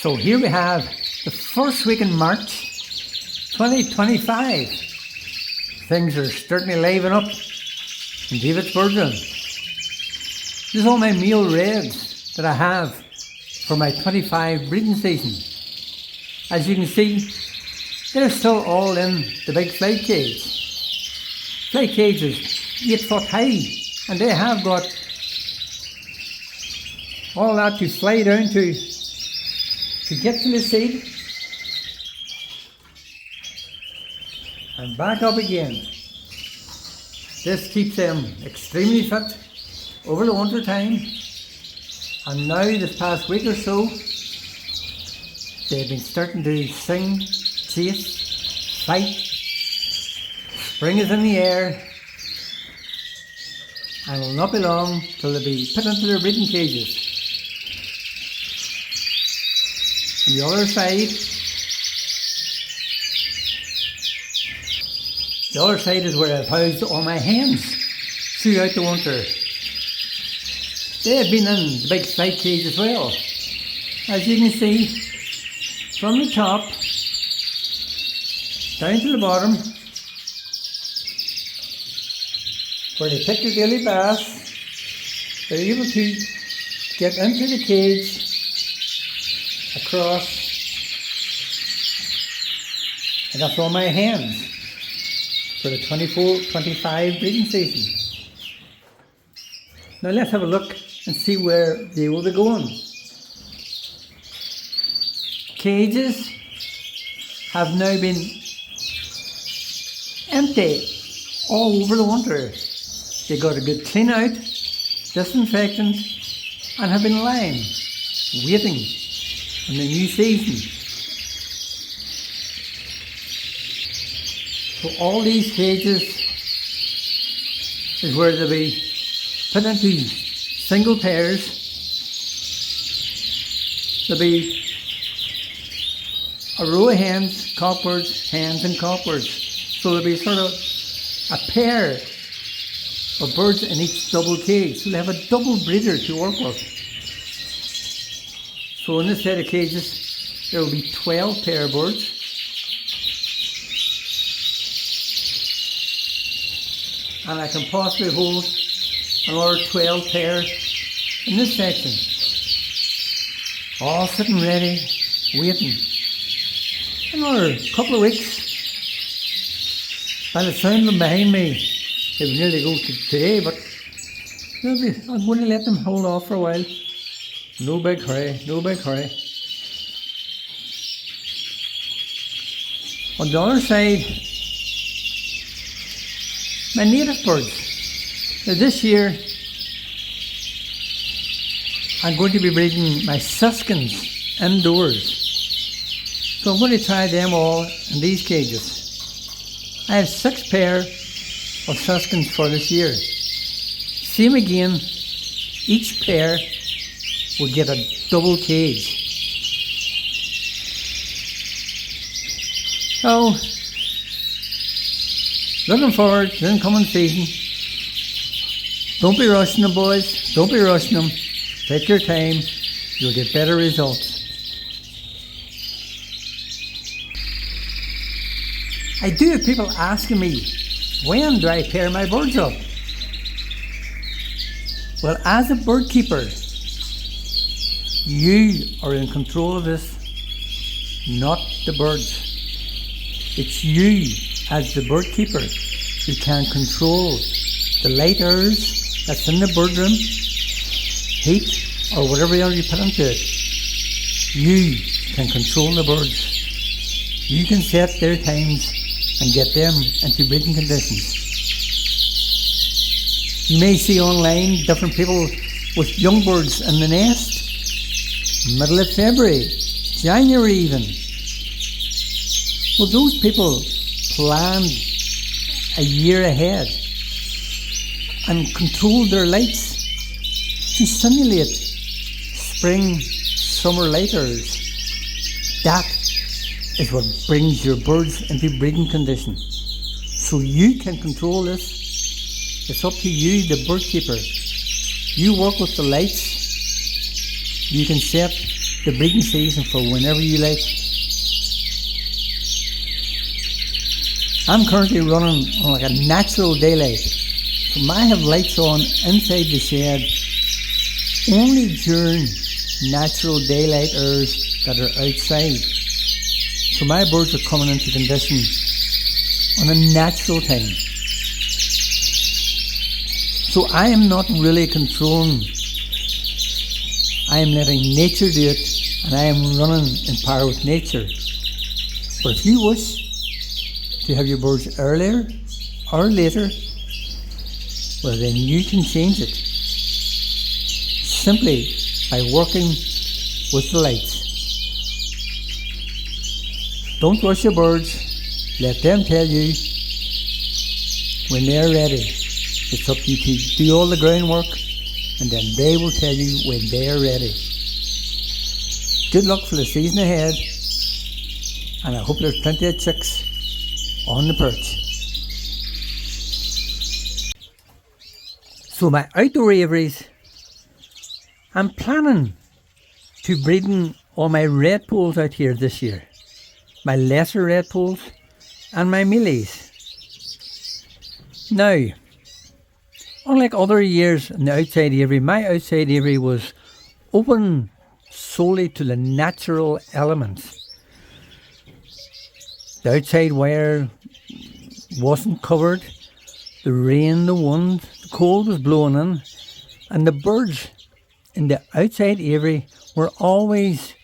So here we have the first week in March 2025. Things are starting to liven up in David's Birdroom. This is all my male reds that I have for my 25 breeding season. As you can see, they're still all in the big flight cage. Flight cage is 8 foot high, and they have got all that to fly down to get to the seed and back up again. This keeps them extremely fit over the winter time, and now this past week or so they've been starting to sing, chase, fight. Spring is in the air, and will not be long till they'll be put into their breeding cages. On the other side is where I've housed all my hens throughout the winter. They have been in the big flight cage as well. As you can see, from the top down to the bottom, where they pick their daily bath, they're able to get into the cage across, and that's all my hens for the 24-25 breeding season. Now let's have a look and see where they will be going. Cages have now been empty all over the winter. They got a good clean out, disinfectant, and have been lying, waiting in the new season. So all these cages is where they'll be put into single pairs. There'll be a row of hens, cockbirds, hens and cockbirds. So there'll be sort of a pair of birds in each double cage. So they have a double breeder to work with. So in this set of cages, there will be 12 pair of birds. And I can possibly hold another 12 pair in this section. All sitting ready, waiting. Another couple of weeks. By the sound of them behind me, they will nearly go to today, but I'm going to let them hold off for a while. No big hurry, no big hurry. On the other side, my native birds. Now this year, I'm going to be breeding my siskins indoors. So I'm going to try them all in these cages. I have 6 pair of siskins for this year. Same again, each pair will get a double cage. So, looking forward to the incoming season. Don't be rushing them, boys. Don't be rushing them. Take your time. You'll get better results. I do have people asking me, when do I pair my birds up? Well, as a bird keeper, you are in control of this, not the birds. It's you, as the bird keeper, who can control the light hours that's in the birdroom, heat, or whatever else you put into it. You can control the birds. You can set their times and get them into breeding conditions. You may see online different people with young birds in the nest, middle of February, January even. Well, those people plan a year ahead and control their lights to simulate spring, summer light hours. That is what brings your birds into breeding condition. So you can control this. It's up to you, the bird keeper. You work with the lights. You can set the breeding season for whenever you like. I'm currently running on like a natural daylight. So I have lights on inside the shed only during natural daylight hours that are outside. So my birds are coming into condition on a natural time. So I am not really controlling. I am letting nature do it, and I am running in power with nature. But if you wish to have your birds earlier or later, well then you can change it simply by working with the lights. Don't rush your birds. Let them tell you when they're ready. It's up to you to do all the groundwork, and then they will tell you when they're ready. Good luck for the season ahead, and I hope there's plenty of chicks on the perch. So my outdoor aviaries, I'm planning to breeding all my red poles out here this year. My lesser red poles and my mealies. Now, unlike other years in the outside aviary, my outside aviary was open solely to the natural elements. The outside wire wasn't covered. The rain, the wind, the cold was blowing in, and the birds in the outside aviary were always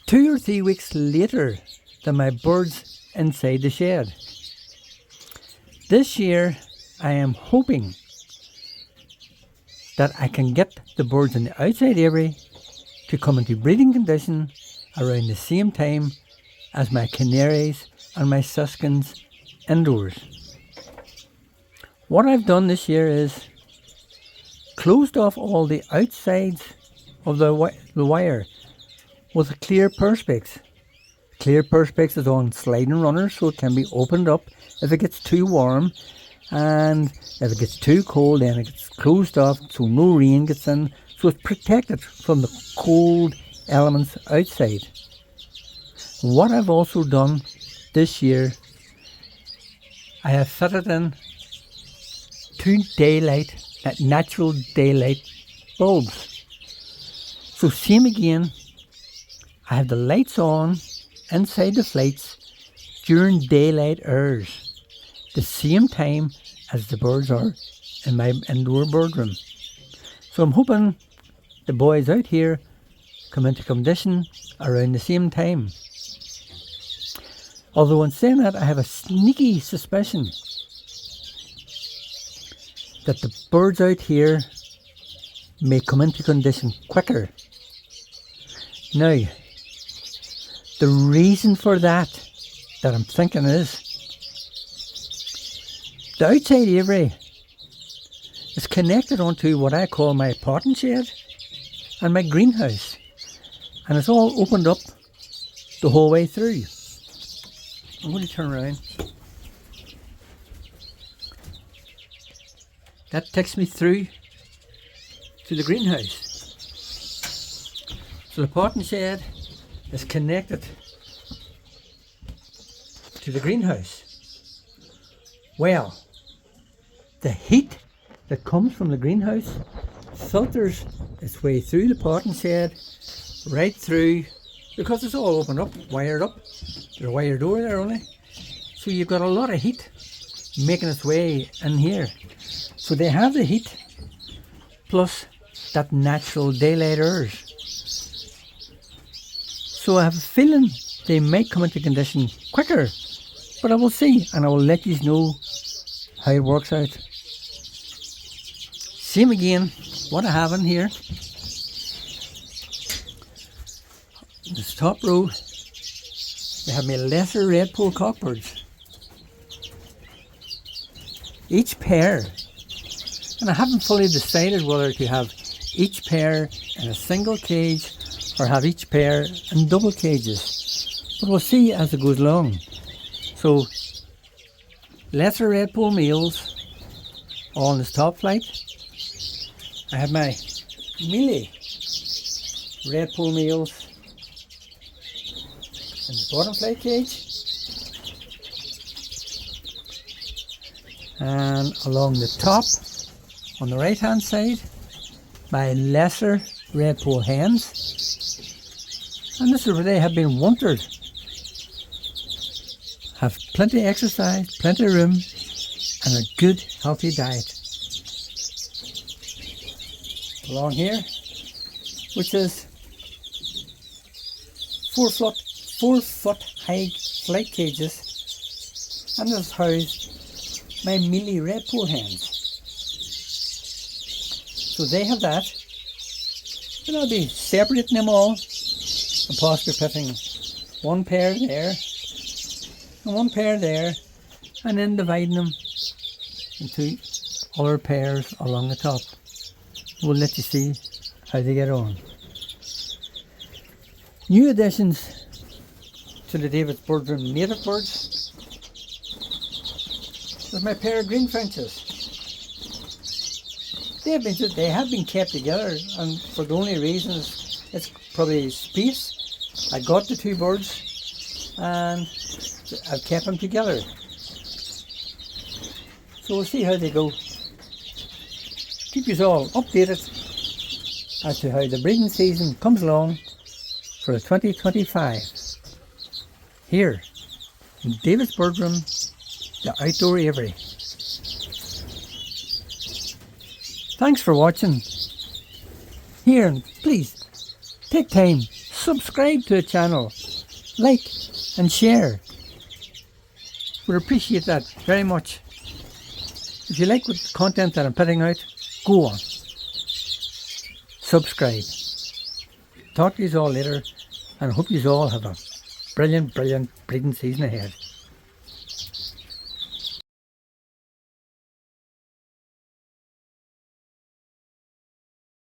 2 or 3 weeks later than my birds inside the shed. This year I am hoping that I can get the birds in the outside aviary to come into breeding condition around the same time as my canaries and my siskins indoors. What I've done this year is closed off all the outsides of the wire with a clear perspex. Clear perspex is on sliding runners, so it can be opened up if it gets too warm, and if it gets too cold then it gets closed off so no rain gets in, so it's protected from the cold elements outside. What I've also done this year, I have fitted in 2 daylight, natural daylight bulbs. So same again, I have the lights on inside the flights during daylight hours, the same time as the birds are in my indoor birdroom. So I'm hoping the boys out here come into condition around the same time. Although in saying that, I have a sneaky suspicion that the birds out here may come into condition quicker. Now, the reason for that I'm thinking is the outside aviary is connected onto what I call my potting shed and my greenhouse, and it's all opened up the whole way through. I'm going to turn around. That takes me through to the greenhouse. So the potting shed is connected to the greenhouse. Well, the heat that comes from the greenhouse filters its way through the potting shed right through, because it's all opened up, wired up. There's a wire door there only. So you've got a lot of heat making its way in here. So they have the heat plus that natural daylight hours. So I have a feeling they might come into condition quicker, but I will see, and I will let you know how it works out. Same again, what I have in here. This top row, they have my lesser red-pole cockbirds. Each pair, and I haven't fully decided whether to have each pair in a single cage or have each pair in double cages, but we'll see as it goes along. So, lesser red-pole males all in this top flight. I have my mealy red poll males in the bottom flight cage, and along the top on the right hand side my lesser red poll hens, and this is where they have been wanted. Have plenty of exercise, plenty of room, and a good healthy diet. Along here, which is 4 foot high flight cages, and this housed my mealy red poll hens. So they have that, and I'll be separating them all and possibly putting one pair there and one pair there, and then dividing them into other pairs along the top. We'll let you see how they get on. New additions to the David's Birdroom native birds. There's my pair of green finches. They have been kept together, and for the only reasons it's probably space. I got the 2 birds and I've kept them together. So we'll see how they go. Keep you all updated as to how the breeding season comes along for 2025. Here in David's Birdroom, the outdoor aviary. Thanks for watching. Here, please take time, subscribe to the channel, like and share. We'd appreciate that very much. If you like the content that I'm putting out, go on, subscribe. Talk to you all later, and I hope you all have a brilliant breeding season ahead.